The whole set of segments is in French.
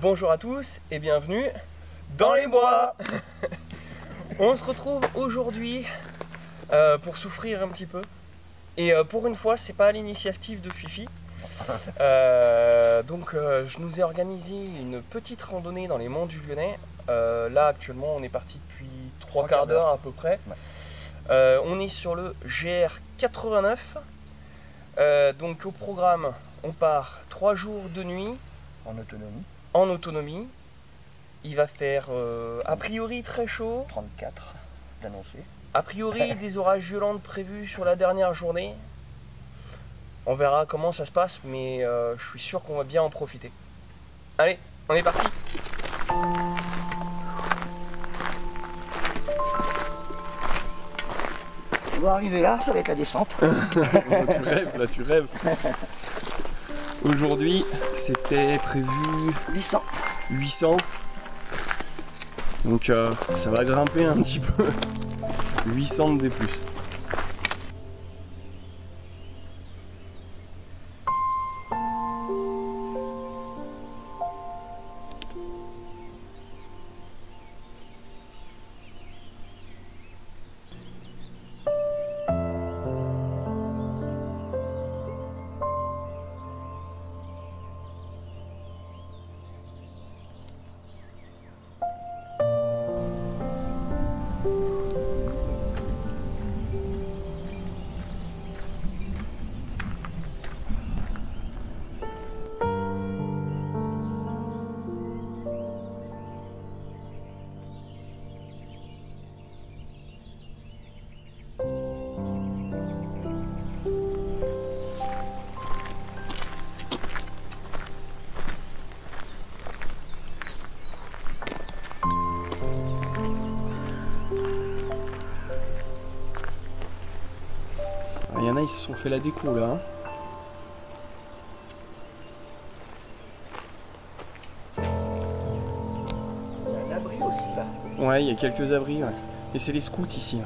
Bonjour à tous et bienvenue dans les bois. On se retrouve aujourd'hui pour souffrir un petit peu. Et pour une fois, c'est pas à l'initiative de Fifi. Je nous ai organisé une petite randonnée dans les monts du Lyonnais. Là actuellement on est parti depuis 3 quarts d'heure à peu près. Ouais. On est sur le GR89. Donc au programme, on part 3 jours de nuit. En autonomie. Il va faire a priori très chaud. 34 d'annoncé. A priori des orages violents prévus sur la dernière journée. On verra comment ça se passe, mais je suis sûr qu'on va bien en profiter. Allez, on est parti. On va arriver là, ça va être la descente. tu rêves. Aujourd'hui, c'était prévu 800. Donc ça va grimper un petit peu. 800 de D+. Il y en a, ils se sont fait la déco là. Il y a un abri aussi là. Ouais, il y a quelques abris, ouais. Et c'est les scouts ici. Là.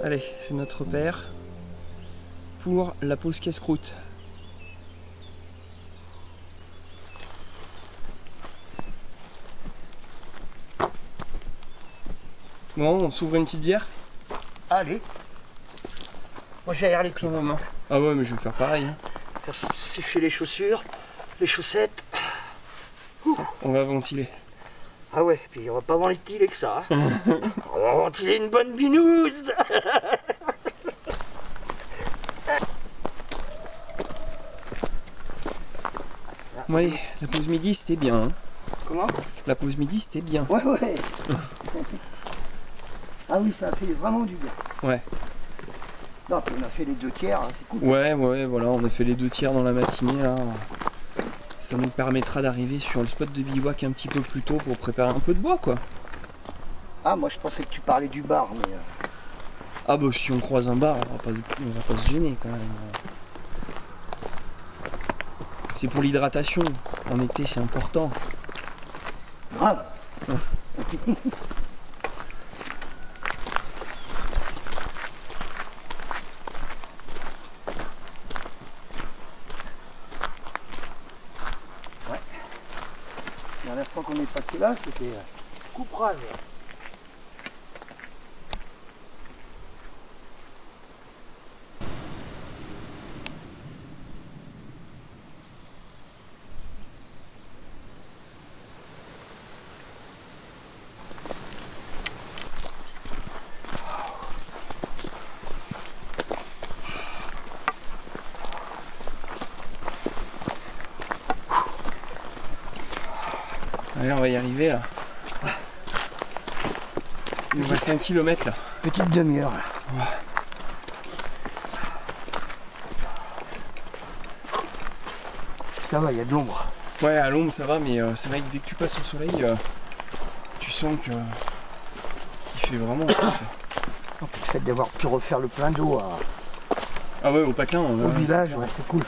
Allez, c'est notre repère pour la pause casse-croûte. Bon, on s'ouvre une petite bière? Allez. Moi j'ai aéré les pieds. Ah ouais, mais je vais faire pareil. Hein. Faire sécher les chaussures, les chaussettes. Ouh. On va ventiler. Ah ouais, puis on va pas ventiler que ça. Hein. On va ventiler une bonne binouse. Ouais, la pause midi c'était bien. Hein. Comment? La pause midi c'était bien. Ouais. Ah oui, ça a fait vraiment du bien. Ouais. Non, on a fait les 2 tiers, hein, c'est cool. Ouais, voilà, on a fait les 2 tiers dans la matinée là. Ça nous permettra d'arriver sur le spot de bivouac un petit peu plus tôt pour préparer un peu de bois, quoi. Ah, moi je pensais que tu parlais du bar, mais... Ah bah si on croise un bar, on va pas se gêner quand même. C'est pour l'hydratation. En été, c'est important. Grave. Parce que là, c'était couperage. Allez, on va y arriver là. Il nous reste 5 km là. Petite demi-heure. Là. Ouais. Ça va, il y a de l'ombre. Ouais, à l'ombre ça va, mais c'est vrai que dès que tu passes au soleil, tu sens que il fait vraiment chaud. Le fait d'avoir pu refaire le plein d'eau Ah ouais, au Paclin, au village, ouais, c'est cool.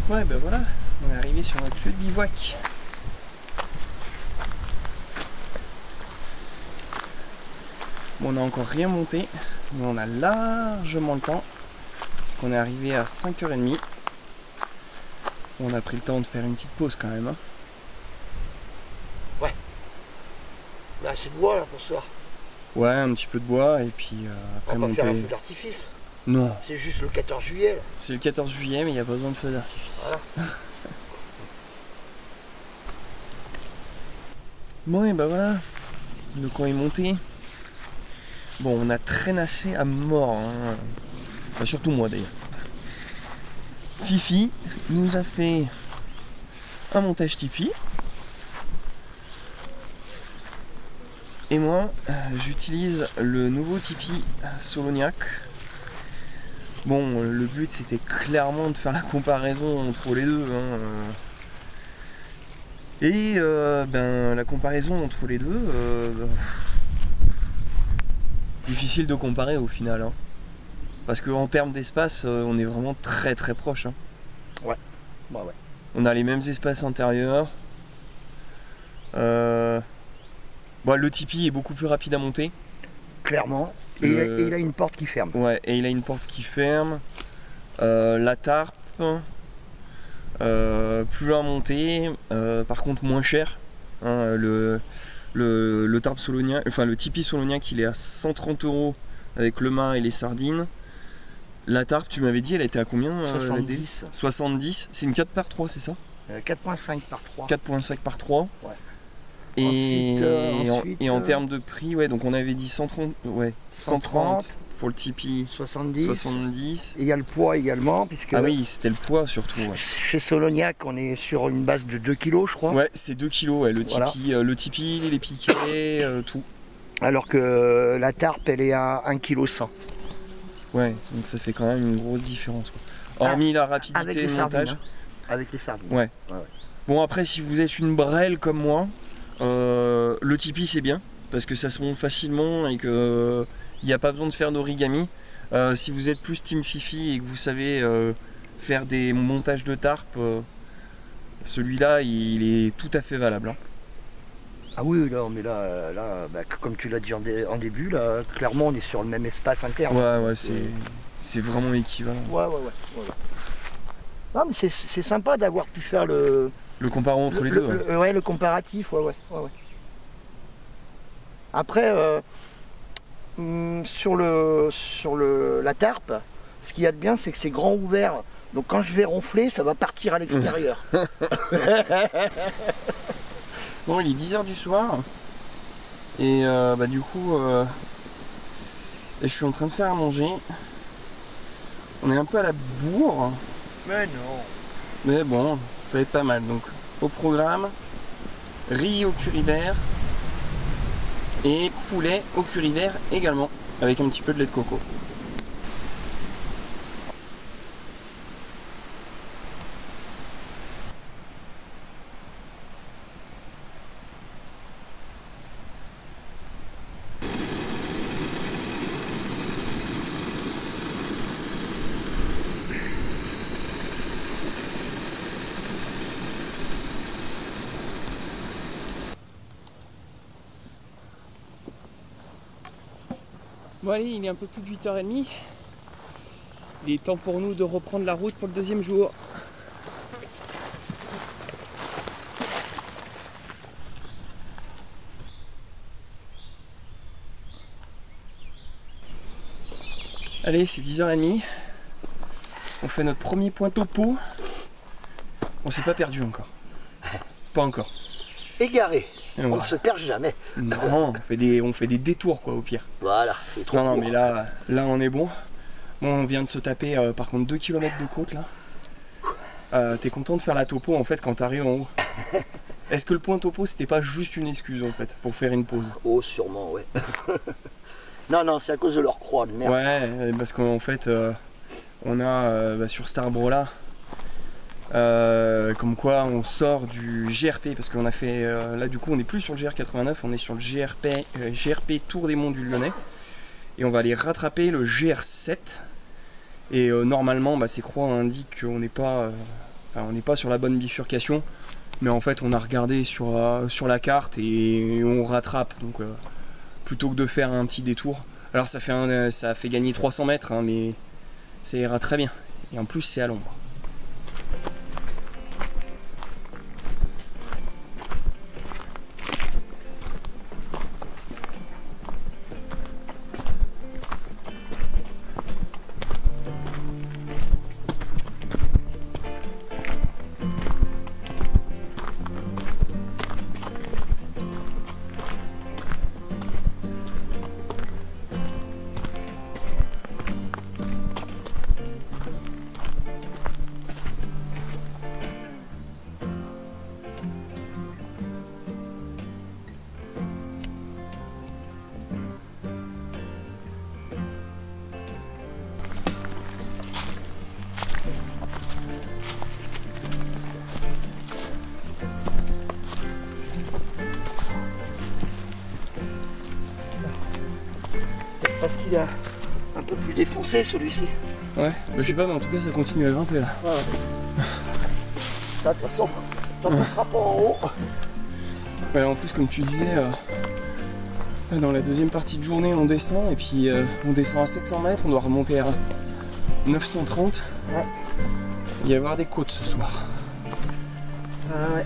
Ouais, ben voilà, on est arrivé sur notre lieu de bivouac. Bon, on n'a encore rien monté, mais on a largement le temps, parce qu'on est arrivé à 5h30. On a pris le temps de faire une petite pause quand même. Hein. Ouais. Là, c'est de bois là pour ce soir. Ouais, un petit peu de bois, et puis après on va pas monter. faire un feu d'artifice. Non, C'est juste le 14 juillet. Là. c'est le 14 juillet, mais il n'y a pas besoin de feu d'artifice. Voilà. Bon, et bah voilà, le camp est monté. Bon, on a traînassé à mort, hein. Enfin, surtout moi d'ailleurs. Fifi nous a fait un montage Tipeee. Et moi, j'utilise le nouveau Tipeee Soloniac. Bon, le but c'était clairement de faire la comparaison entre les deux. Hein. Et ben, la comparaison entre les deux, difficile de comparer au final. Hein. Parce qu'en termes d'espace, on est vraiment très très proche. Hein. Ouais. Bah ouais. On a les mêmes espaces intérieurs. Bon, le Tipeee est beaucoup plus rapide à monter. Clairement. Et il a une porte qui ferme. Ouais, et il a une porte qui ferme. La tarpe, plus à monter, par contre moins cher. Hein, le tarpe Soloniac, enfin le Tipeee Soloniac, il est à 130 € avec le mât et les sardines. La tarpe, tu m'avais dit, elle était à combien 70. 70. C'est une 4 par 3, c'est ça 4.5 par 3. 4.5 par 3. Ouais. Et, ensuite, en termes de prix, ouais, donc on avait dit 130, ouais, 130 pour le Tipeee, 70. Et il y a le poids également, puisque Ah oui, c'était le poids surtout. Ouais, chez Soloniac, on est sur une base de 2 kg, je crois. ouais, c'est 2 kg, ouais, le Tipeee, voilà. le Tipeee, les piquets, tout. Alors que la tarpe, elle est à 1,1 kg. Ouais, donc ça fait quand même une grosse différence. Quoi. Hormis la rapidité avec de les montage. sardines, hein. Avec les sardines. Ouais. Bon, après, si vous êtes une brêle comme moi, le Tipeee c'est bien parce que ça se monte facilement et que il n'y a pas besoin de faire d'origami. Si vous êtes plus team Fifi et que vous savez faire des montages de tarp, celui-là il est tout à fait valable. Hein. Ah oui, là, mais là bah, comme tu l'as dit en début, là, clairement on est sur le même espace interne. Ouais, c'est vraiment équivalent. Ouais. Non, mais c'est sympa d'avoir pu faire le comparo entre les deux. Ouais, le comparatif, ouais. Après, sur la tarpe, ce qu'il y a de bien, c'est que c'est grand ouvert. Donc quand je vais ronfler, ça va partir à l'extérieur. Bon, il est 10 h du soir. Et bah du coup, je suis en train de faire à manger. On est un peu à la bourre. Mais non. Mais bon, ça va être pas mal. Donc, au programme, riz au curry vert et poulet au curry vert également, avec un petit peu de lait de coco. Bon allez, il est un peu plus de 8h30. Il est temps pour nous de reprendre la route pour le deuxième jour. Allez, c'est 10h30. On fait notre premier point topo. On s'est pas perdu encore. Pas encore. Égaré. Et On voilà. ne se perd jamais. Non, on fait des détours quoi au pire. Voilà, c'est trop Non, court. mais là on est bon. Bon, on vient de se taper par contre 2 km de côte là. T'es content de faire la topo en fait quand t'arrives en haut. Est-ce que le point topo c'était pas juste une excuse en fait pour faire une pause? Oh, sûrement, ouais. Non, non, c'est à cause de leur croix de merde. Ouais, parce qu'en fait on a sur cet arbre là comme quoi on sort du GRP parce qu'on a fait là du coup on n'est plus sur le GR89, on est sur le GRP Tour des Monts du Lyonnais et on va aller rattraper le GR7 et normalement ces croix indiquent qu'on n'est pas on n'est pas sur la bonne bifurcation, mais en fait on a regardé sur la carte et on rattrape, donc plutôt que de faire un petit détour, alors ça fait gagner 300 mètres hein, mais ça ira très bien et en plus c'est à l'ombre. Parce qu'il est un peu plus défoncé celui-ci. Ouais, je sais pas, mais en tout cas ça continue à grimper là. Ouais. Ça, de toute façon, tant qu'on sera pas en haut. Ouais, en plus comme tu disais, dans la deuxième partie de journée on descend et puis on descend à 700 mètres, on doit remonter à 930. Ouais. Il va y avoir des côtes ce soir. Ah ouais.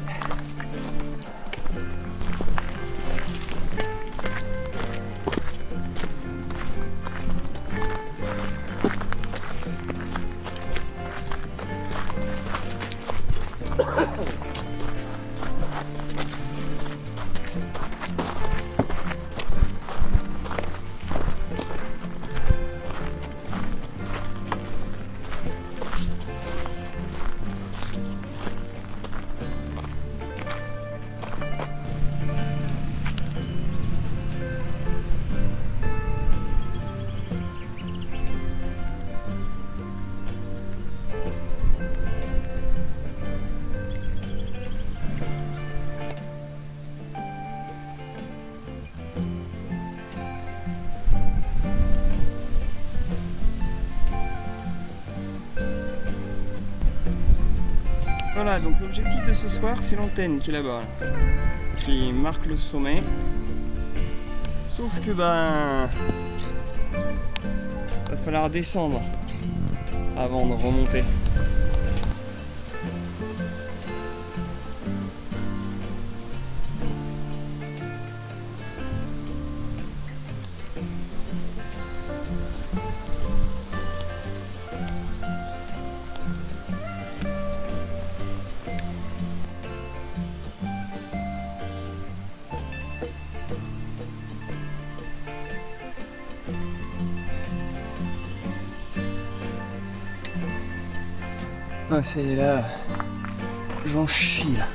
Voilà, donc l'objectif de ce soir c'est l'antenne qui est là-bas, là, qui marque le sommet. Sauf que va falloir descendre avant de remonter. Ah, c'est là, j'en chie là.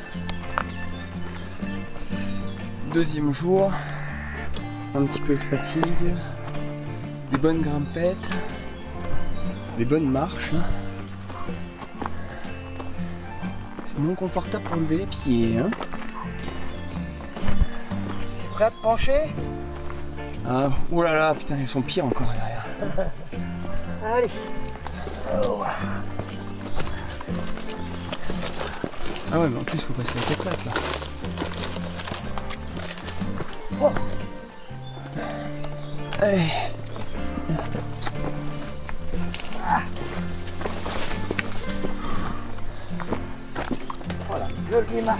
Deuxième jour, un petit peu de fatigue, des bonnes grimpettes, des bonnes marches là. C'est moins confortable pour lever les pieds, hein. T'es prêt à te pencher? Ah, oh là là, putain, ils sont pires encore derrière. Allez. Oh. Ah ouais, mais en plus, faut passer la 4 pattes là. Oh. Allez. Voilà, je le démarre.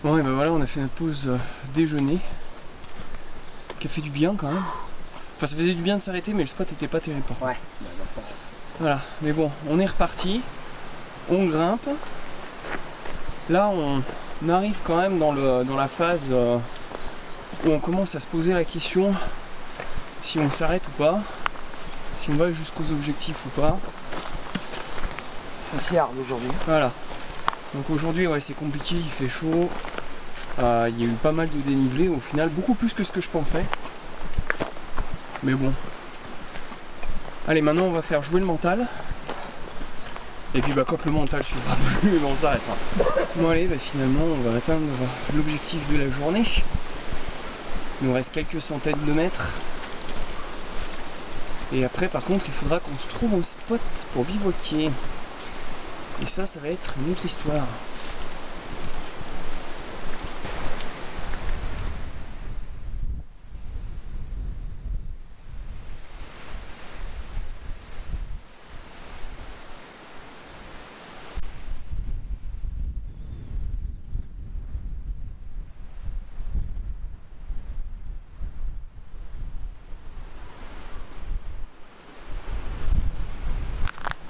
Bon et ben voilà, on a fait notre pause déjeuner qui a fait du bien quand même. Enfin ça faisait du bien de s'arrêter mais le spot était pas terrible par contre. Ouais. Voilà, mais bon, on est reparti, on grimpe. Là on arrive quand même dans la phase où on commence à se poser la question si on s'arrête ou pas, si on va jusqu'aux objectifs ou pas. On s'y arde aujourd'hui. Voilà. Donc aujourd'hui ouais c'est compliqué, il fait chaud. Il y a eu pas mal de dénivelé au final, beaucoup plus que ce que je pensais. Mais bon. Allez maintenant on va faire jouer le mental. Et puis bah quand le mental suivra plus, on s'arrêtera. Bon allez, bah, finalement on va atteindre l'objectif de la journée. Il nous reste quelques centaines de mètres. Et après par contre il faudra qu'on se trouve un spot pour bivouaquer. Et ça va être une autre histoire.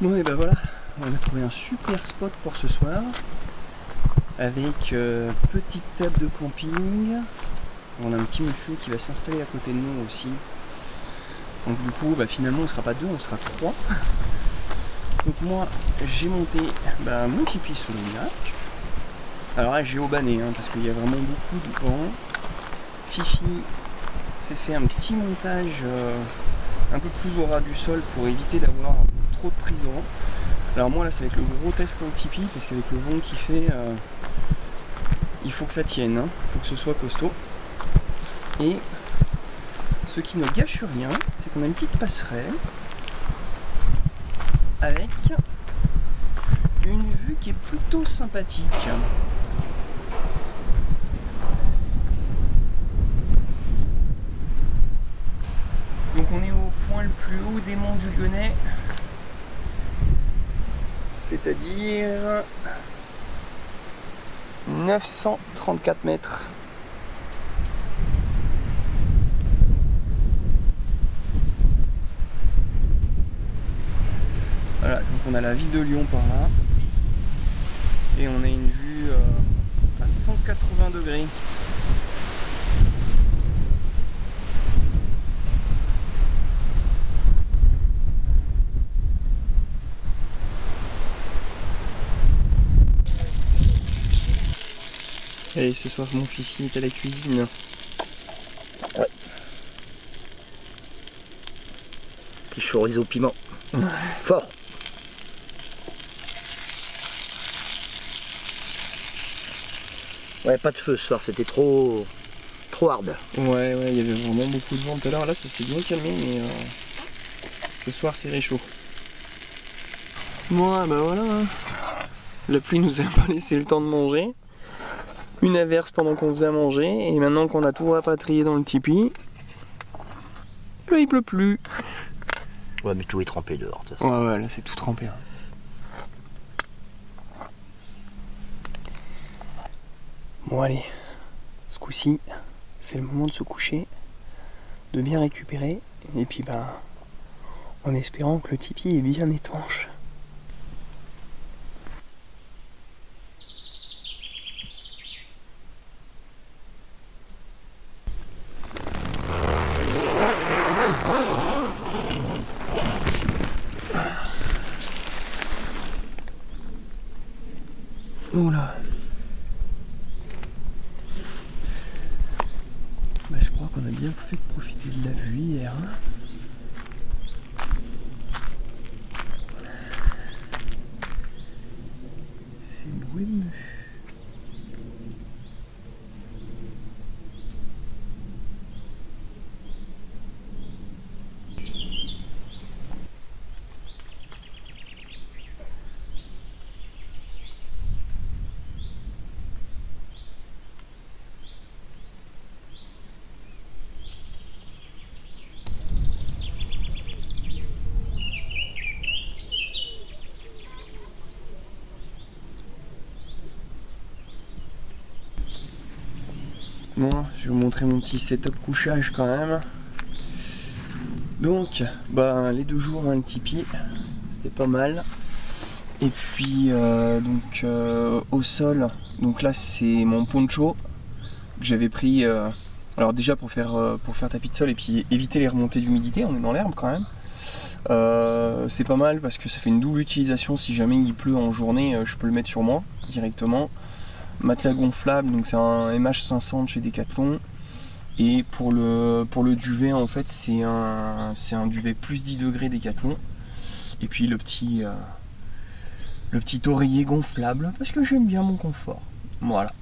Bon et ben voilà, on a trouvé un super spot pour ce soir avec petite table de camping. On a un petit monsieur qui va s'installer à côté de nous aussi. Donc du coup bah, finalement on ne sera pas deux, on sera trois. Donc moi j'ai monté mon tipi sous le lac. Alors là j'ai aubané parce qu'il y a vraiment beaucoup de vent. Fifi s'est fait un petit montage un peu plus au ras du sol pour éviter d'avoir trop de prise au vent. Alors moi là ça va être le gros test pour le tipi parce qu'avec le vent qui fait il faut que ça tienne, il faut que ce soit costaud. Et ce qui ne gâche rien, c'est qu'on a une petite passerelle avec une vue qui est plutôt sympathique. Donc on est au point le plus haut des monts du Lyonnais, c'est-à-dire 934 mètres. Voilà, donc on a la ville de Lyon par là, et on a une vue à 180 degrés. Et ce soir mon Fifi est à la cuisine. Ouais. Petit chorizo piment. Fort. Ouais, pas de feu ce soir, c'était trop hard. Ouais, il y avait vraiment beaucoup de vent tout à l'heure. Là, ça s'est bien calmé, mais ce soir, c'est réchaud. Bon, bah voilà. La pluie nous a pas laissé le temps de manger. Une averse pendant qu'on faisait à manger. Et maintenant qu'on a tout rapatrié dans le tipi, il pleut plus. Ouais, mais tout est trempé dehors. De toute façon. Ouais, là, c'est tout trempé. Bon allez, ce coup-ci, c'est le moment de se coucher, de bien récupérer, et puis en espérant que le tipi est bien étanche. Oula. Je crois qu'on a bien fait de profiter de la vue hier. C'est brumeux. Bon, je vais vous montrer mon petit setup couchage quand même. Donc, les 2 jours, le tipi, c'était pas mal. Et puis, au sol, donc là c'est mon poncho que j'avais pris. Alors déjà pour faire tapis de sol et puis éviter les remontées d'humidité, on est dans l'herbe quand même. C'est pas mal parce que ça fait une double utilisation. Si jamais il pleut en journée, je peux le mettre sur moi directement. Matelas gonflable, donc c'est un MH500 de chez Decathlon. Et pour le duvet, en fait, c'est un duvet plus 10 degrés Decathlon. Et puis le petit oreiller gonflable parce que j'aime bien mon confort. Voilà.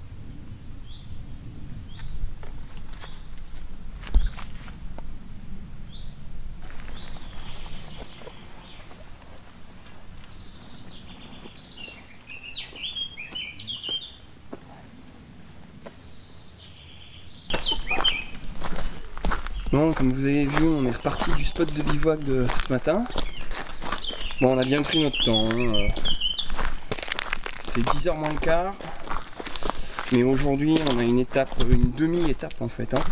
Bon, comme vous avez vu, on est reparti du spot de bivouac de ce matin. Bon, on a bien pris notre temps. Hein. C'est 10h moins le quart. Mais aujourd'hui, on a une demi-étape en fait. Hein.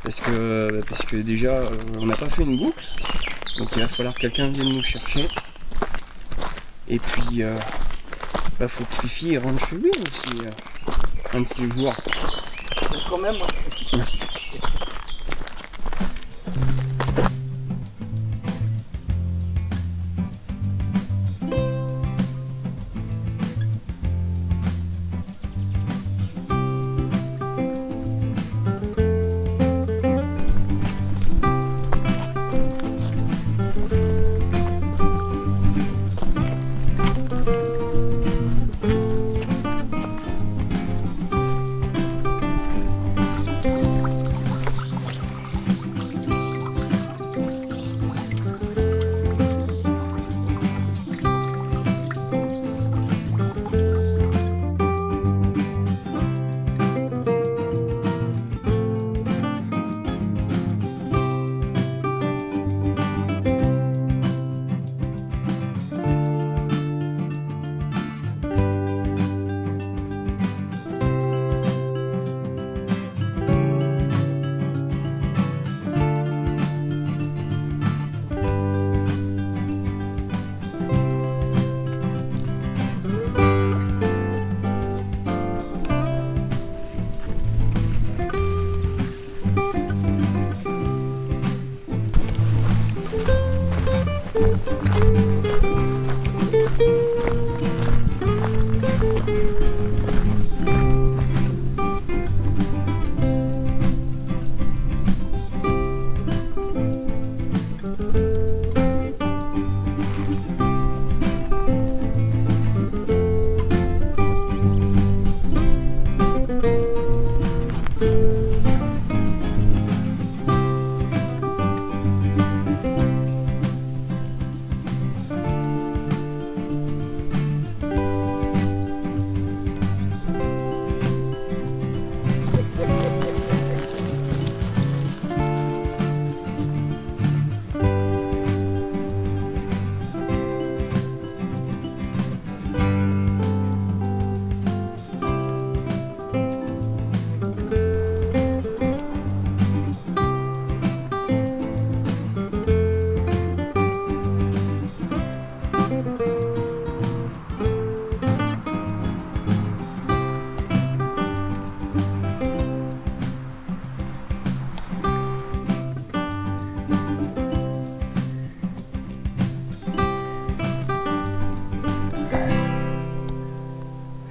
Parce que déjà, on n'a pas fait une boucle. Donc il va falloir que quelqu'un vienne nous chercher. Et puis, faut que Fifi rentre chez lui aussi. Un de ces jours. Quand même.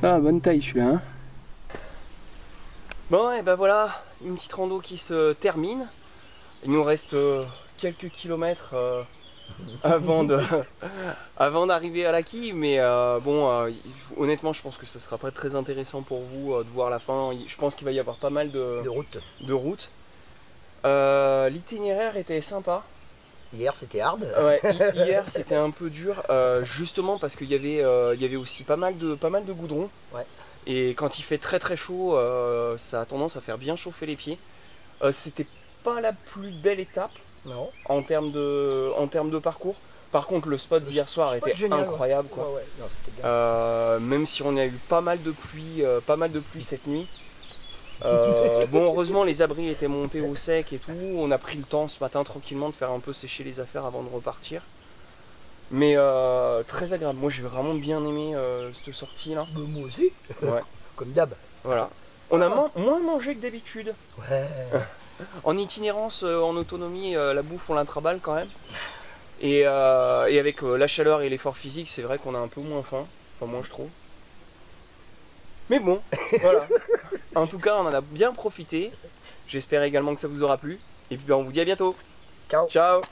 Ah, bonne taille celui-là. Hein. Bon, et ben voilà, une petite rando qui se termine. Il nous reste quelques kilomètres avant d'arriver à la quille, mais honnêtement, je pense que ça sera pas très intéressant pour vous de voir la fin. Je pense qu'il va y avoir pas mal de routes. L'itinéraire était sympa. Hier c'était hard. Ouais, hier c'était un peu dur, justement parce qu'il y avait aussi pas mal de goudron. Ouais. Et quand il fait très très chaud, ça a tendance à faire bien chauffer les pieds. C'était pas la plus belle étape en termes de parcours. Par contre, le spot d'hier soir était incroyable, quoi. Ouais, non, c'était bien. Même si on a eu pas mal de pluie cette nuit. Bon, heureusement les abris étaient montés au sec et tout. On a pris le temps ce matin tranquillement de faire un peu sécher les affaires avant de repartir. Mais très agréable. Moi j'ai vraiment bien aimé cette sortie là. Moi aussi. Ouais. Comme d'hab. Voilà. On a moins mangé que d'habitude. Ouais. En itinérance, en autonomie, la bouffe on la traballe quand même. Et avec la chaleur et l'effort physique, c'est vrai qu'on a un peu moins faim. Enfin moi je trouve. Mais bon, voilà. En tout cas, on en a bien profité. J'espère également que ça vous aura plu. Et puis on vous dit à bientôt. Ciao. Ciao.